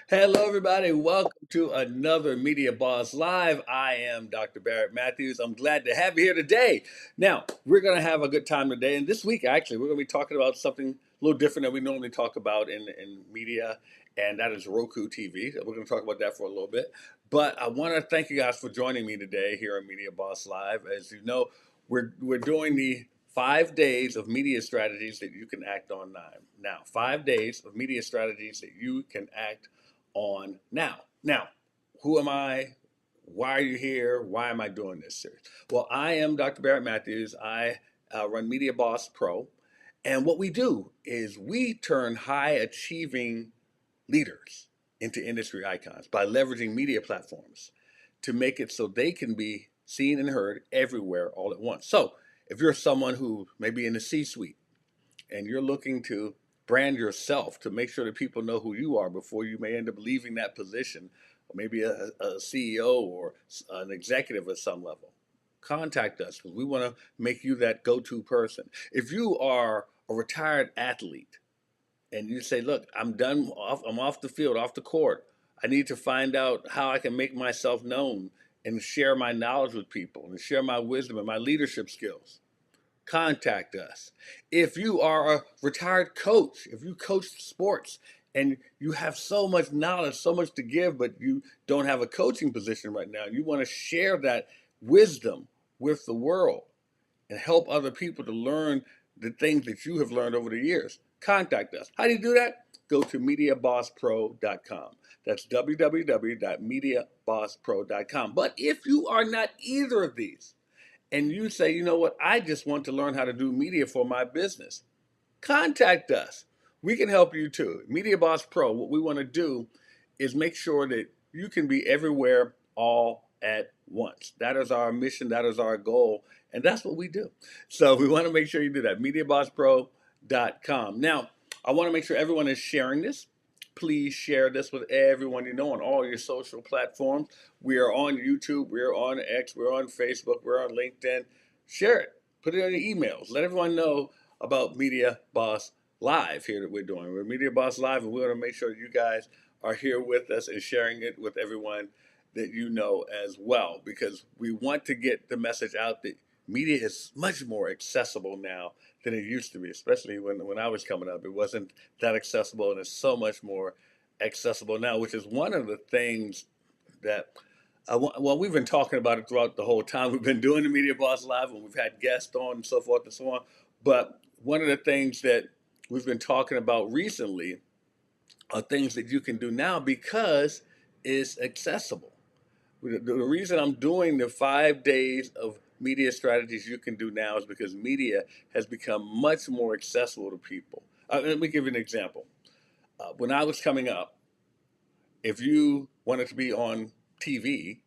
Hello, everybody. Welcome to another Media Boss Live. I am Dr. Barrett Matthews. I'm glad to have you here today. Now, we're going to have a good time today. And this week, actually, we're going to be talking about something a little different than we normally talk about in media, and that is Roku TV. We're going to talk about that for a little bit. But I want to thank you guys for joining me today here on Media Boss Live. As you know, we're doing the 5 days of media strategies that you can act on now. Now, 5 days of media strategies that you can act on now. Now, who am I? Why are you here? Why am I doing this series? Well, I am Dr. Barrett Matthews. I run Media Boss Pro. And what we do is we turn high achieving leaders into industry icons by leveraging media platforms to make it so they can be seen and heard everywhere all at once. So, if you're someone who may be in the C suite and you're looking to brand yourself to make sure that people know who you are before you may end up leaving that position, or maybe a CEO or an executive at some level, contact us because we want to make you that go-to person. If you are a retired athlete and you say, look, I'm off the field, off the court, I need to find out how I can make myself known and share my knowledge with people and share my wisdom and my leadership skills, contact us. If you are a retired coach, if you coach sports and you have so much knowledge, so much to give, but you don't have a coaching position right now, you want to share that wisdom with the world and help other people to learn the things that you have learned over the years, contact us. How do you do that? Go to MediaBossPro.com. That's www.MediaBossPro.com. But if you are not either of these, and you say, you know what, I just want to learn how to do media for my business, contact us. We can help you too. Media Boss Pro, what we want to do is make sure that you can be everywhere all at once. That is our mission, that is our goal, and that's what we do. So we want to make sure you do that. MediaBossPro.com. Now, I want to make sure everyone is sharing this. Please share this with everyone you know on all your social platforms. We are on YouTube, we're on X, we're on Facebook, we're on LinkedIn. Share it. Put it on your emails. Let everyone know about Media Boss Live here that we're doing. We're Media Boss Live, and we want to make sure you guys are here with us and sharing it with everyone that you know as well, because we want to get the message out that media is much more accessible now than it used to be, especially when I was coming up. It wasn't that accessible, and it's so much more accessible now, which is one of the things that well, we've been talking about it throughout the whole time we've been doing the Media Boss Live, and we've had guests on and so forth and so on. But one of the things that we've been talking about recently are things that you can do now because it's accessible. The reason I'm doing the 5 days of media strategies you can do now is because media has become much more accessible to people. Let me give you an example. When I was coming up, if you wanted to be on TV,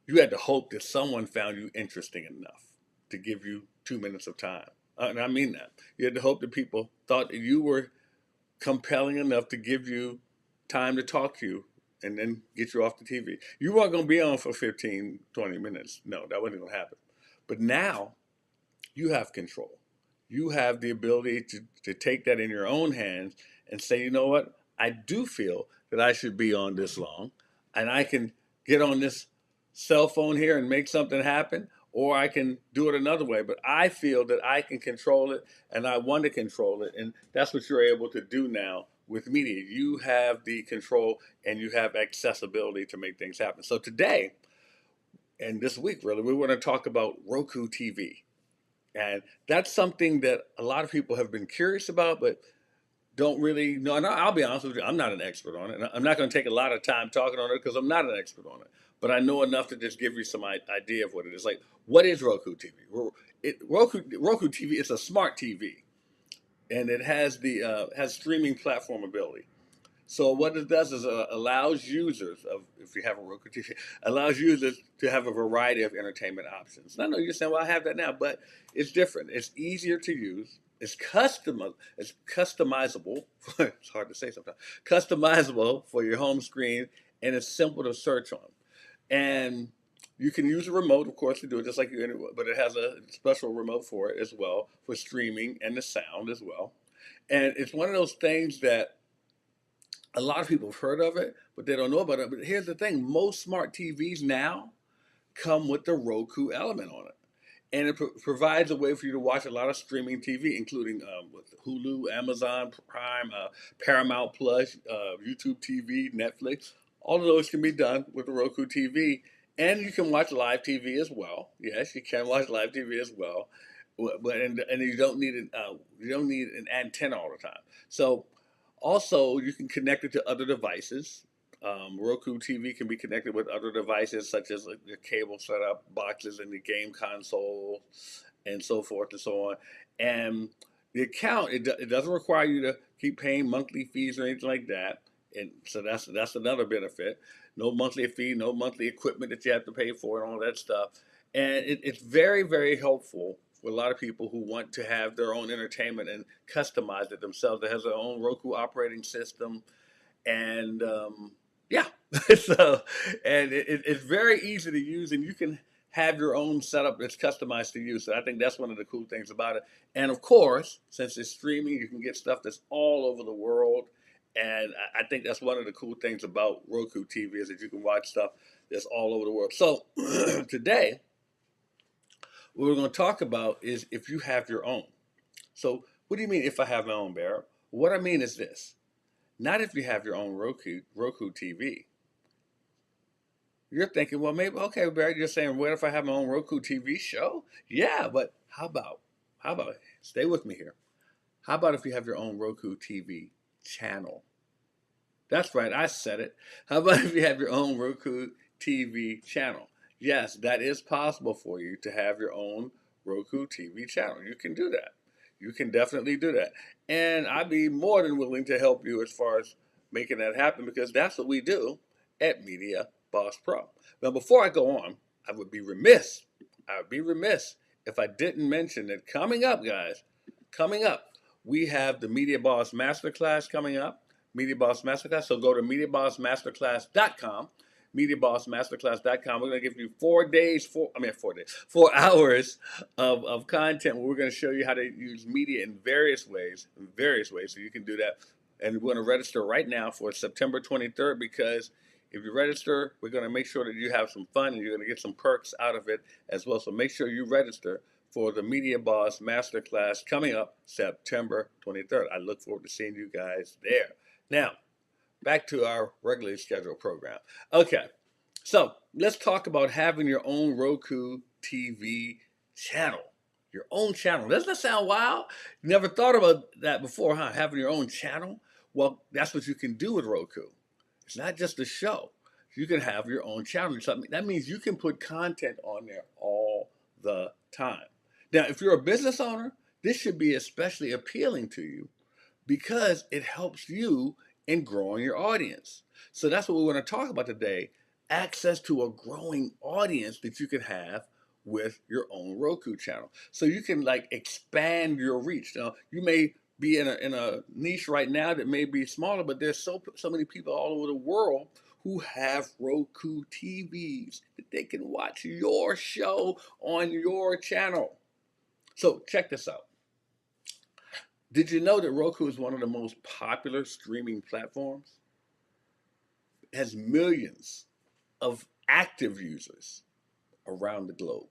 you had to hope that someone found you interesting enough to give you 2 minutes of time. And I mean that. You had to hope that people thought that you were compelling enough to give you time to talk to you and then get you off the TV. You weren't going to be on for 15, 20 minutes. No, that wasn't going to happen. But now you have control. You have the ability to take that in your own hands and say, you know what? I do feel that I should be on this long, and I can get on this cell phone here and make something happen, or I can do it another way. But I feel that I can control it, and I want to control it. And that's what you're able to do now with media. You have the control and you have accessibility to make things happen. So today, and this week, really, we want to talk about Roku TV. And that's something that a lot of people have been curious about, but don't really know. And I'll be honest with you, I'm not an expert on it. And I'm not going to take a lot of time talking on it because I'm not an expert on it. But I know enough to just give you some idea of what it is. Like, what is Roku TV? Roku TV is a smart TV, and it has the has streaming platform ability. So what it does is allows users of, if you have a Roku TV, allows users to have a variety of entertainment options. And I know you're saying, well, I have that now, but it's different. It's easier to use. It's customizable. It's hard to say sometimes. Customizable for your home screen, and it's simple to search on. And you can use a remote, of course, to do it just like you anyway, but it has a special remote for it as well for streaming and the sound as well. And it's one of those things that A lot of people have heard of it, but they don't know about it. But here's the thing: most smart TVs now come with the Roku element on it, and it provides a way for you to watch a lot of streaming TV, including with Hulu, Amazon Prime, Paramount Plus, YouTube TV, Netflix. All of those can be done with the Roku TV, and you can watch live TV as well. Yes, you can watch live TV as well, but and you don't need an antenna all the time. So also you can connect it to other devices. Roku TV can be connected with other devices such as like the cable setup, boxes, and the game console, and so forth and so on. And the account it doesn't require you to keep paying monthly fees or anything like that. And so that's another benefit. No monthly fee, no monthly equipment that you have to pay for, and all that stuff. And it's very very helpful for a lot of people who want to have their own entertainment and customize it themselves. It has their own Roku operating system, and yeah, so and it's very easy to use, and you can have your own setup that's customized to you. So I think that's one of the cool things about it. And of course, since it's streaming, you can get stuff that's all over the world. And I think that's one of the cool things about Roku TV is that you can watch stuff that's all over the world. So today, what we're going to talk about is if you have your own. So what do you mean if I have my own, Bear? What I mean is this: not if you have your own Roku TV. You're thinking, well, maybe okay, Barry. You're saying, what if I have my own Roku TV show? Yeah, but how about stay with me here? How about if you have your own Roku TV channel? That's right, I said it. How about if you have your own Roku TV channel? Yes, that is possible for you to have your own Roku TV channel. You can do that. You can definitely do that. And I'd be more than willing to help you as far as making that happen because that's what we do at Media Boss Pro. Now, before I go on, I would be remiss if I didn't mention that coming up, guys, coming up, we have the Media Boss Masterclass coming up. Media Boss Masterclass. So go to MediaBossMasterclass.com. MediaBossMasterclass.com. We're going to give you 4 hours of content where we're going to show you how to use media in various ways. So you can do that. And we're going to register right now for September 23rd because if you register, we're going to make sure that you have some fun and you're going to get some perks out of it as well. So make sure you register for the Media Boss Masterclass coming up September 23rd. I look forward to seeing you guys there. Now, back to our regularly scheduled program. Okay, so let's talk about having your own Roku TV channel. Your own channel. Doesn't that sound wild? You never thought about that before, huh? Having your own channel? Well, that's what you can do with Roku. It's not just a show. You can have your own channel. That means you can put content on there all the time. Now, if you're a business owner, this should be especially appealing to you because it helps you in growing your audience. So that's what we want to talk about today: access to a growing audience that you can have with your own Roku channel. So you can like expand your reach. Now, you may be in a niche right now that may be smaller, but there's so many people all over the world who have Roku TVs that they can watch your show on your channel. So check this out. Did you know that Roku is one of the most popular streaming platforms? It has millions of active users around the globe.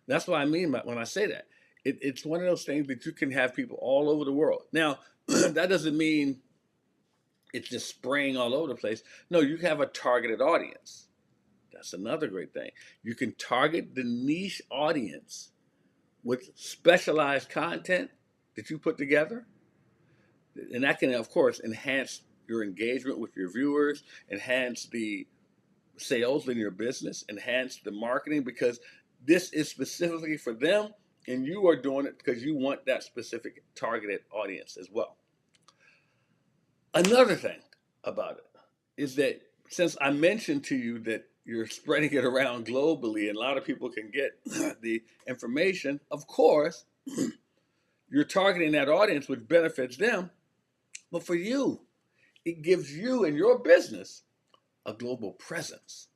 That's what I mean when I say that. It's one of those things that you can have people all over the world. Now, that doesn't mean it's just spraying all over the place. No, you have a targeted audience. That's another great thing. You can target the niche audience with specialized content that you put together. And that can, of course, enhance your engagement with your viewers, enhance the sales in your business, enhance the marketing, because this is specifically for them and you are doing it because you want that specific targeted audience as well. Another thing about it is that since I mentioned to you that you're spreading it around globally and a lot of people can get the information, of course, you're targeting that audience, which benefits them. But for you, it gives you and your business a global presence.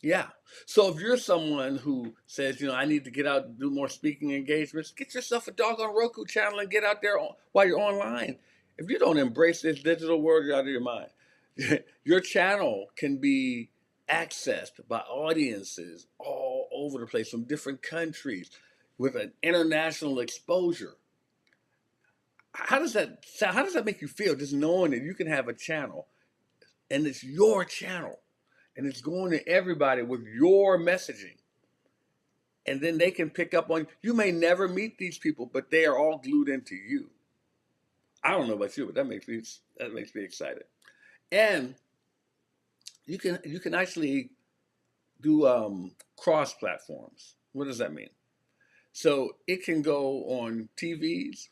Yeah. So if you're someone who says, I need to get out and do more speaking engagements, get yourself a doggone Roku channel and get out there while you're online. If you don't embrace this digital world, you're out of your mind. Your channel can be accessed by audiences all over the place from different countries with an international exposure. How does that sound? How does that make you feel, just knowing that you can have a channel and it's your channel and it's going to everybody with your messaging? And then they can pick up on, you may never meet these people, but they are all glued into you. I don't know about you, but that makes me excited. And you can actually do cross platforms. What does that mean? So it can go on TVs,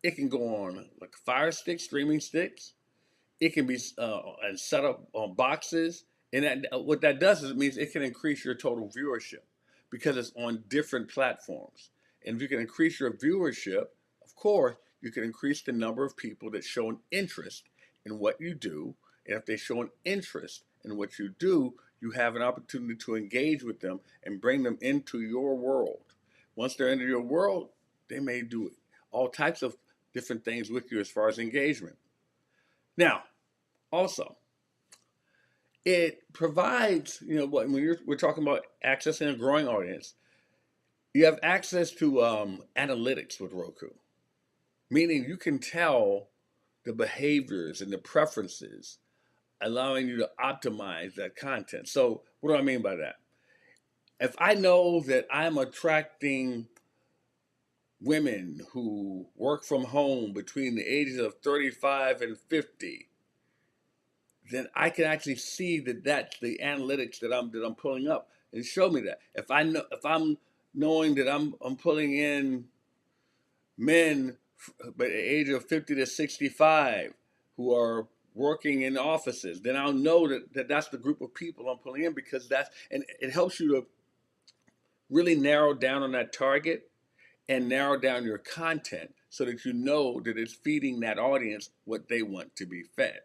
it can go on like Fire Stick, streaming sticks. It can be and set up on boxes, and what that does is it means it can increase your total viewership because it's on different platforms. And if you can increase your viewership, of course, you can increase the number of people that show an interest in what you do. And if they show an interest in what you do, you have an opportunity to engage with them and bring them into your world. Once they're into your world, they may do all types of different things with you as far as engagement. Now, also, it provides, when we're talking about accessing a growing audience, you have access to analytics with Roku, meaning you can tell the behaviors and the preferences, allowing you to optimize that content. So, what do I mean by that? If I know that I'm attracting women who work from home between the ages of 35 and 50, then I can actually see that that's the analytics that I'm pulling up and show me that. If I'm knowing that I'm pulling in men by the age of 50 to 65 who are working in offices, then I'll know that's the group of people I'm pulling in, because and it helps you to really narrow down on that target and narrow down your content so that you know that it's feeding that audience what they want to be fed.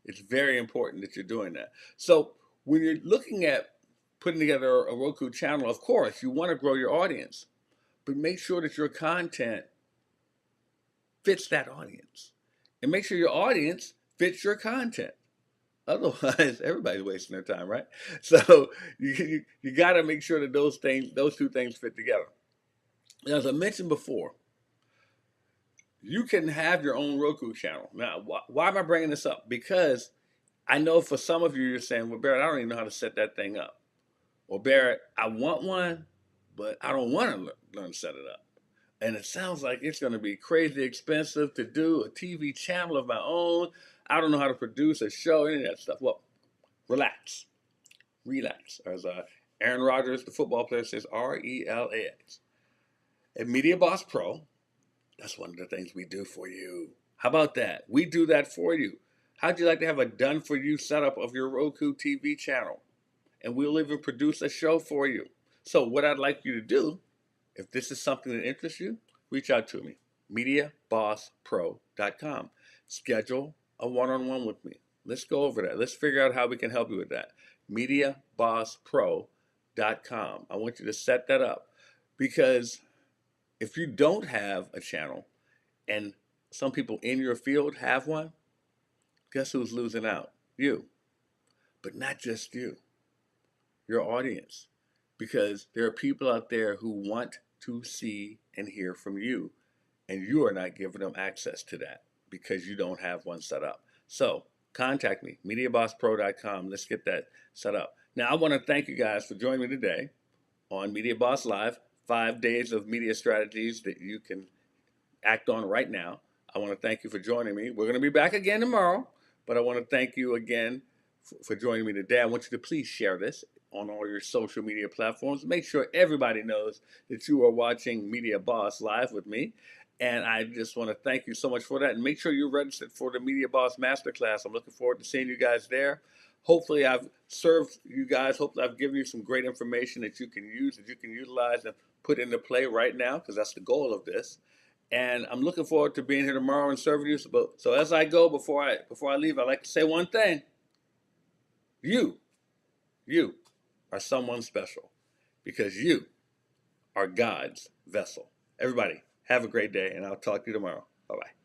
It's very important that you're doing that. So when you're looking at putting together a Roku channel, of course, you want to grow your audience, but make sure that your content fits that audience. And make sure your audience fits your content. Otherwise, everybody's wasting their time, right? So you got to make sure that those two things fit together. As I mentioned before, you can have your own Roku channel. Now, why am I bringing this up? Because I know for some of you, you're saying, well, Barrett, I don't even know how to set that thing up. Or Barrett, I want one, but I don't want to learn to set it up. And it sounds like it's going to be crazy expensive to do a TV channel of my own. I don't know how to produce a show, any of that stuff. Well, relax. Relax. As Aaron Rodgers, the football player, says, RELAX. At Media Boss Pro, that's one of the things we do for you. How about that? We do that for you. How'd you like to have a done-for-you setup of your Roku TV channel? And we'll even produce a show for you. So what I'd like you to do, if this is something that interests you, reach out to me, MediaBossPro.com. Schedule a one-on-one with me. Let's go over that. Let's figure out how we can help you with that. MediaBossPro.com. I want you to set that up, because if you don't have a channel and some people in your field have one, guess who's losing out? You. But not just you, your audience. Because there are people out there who want to see and hear from you, and you are not giving them access to that because you don't have one set up. So contact me, MediaBossPro.com. Let's get that set up. Now, I want to thank you guys for joining me today on Media Boss Live, 5 days of media strategies that you can act on right now. I want to thank you for joining me. We're going to be back again tomorrow, but I want to thank you again for joining me today. I want you to please share this on all your social media platforms. Make sure everybody knows that you are watching Media Boss Live with me. And I just want to thank you so much for that. And make sure you're registered for the Media Boss Masterclass. I'm looking forward to seeing you guys there. Hopefully I've served you guys. Hopefully I've given you some great information that you can use, that you can utilize and put into play right now, because that's the goal of this. And I'm looking forward to being here tomorrow and serving you. So as I go, before I leave, I'd like to say one thing. You are someone special, because you are God's vessel. Everybody, have a great day, and I'll talk to you tomorrow. Bye-bye.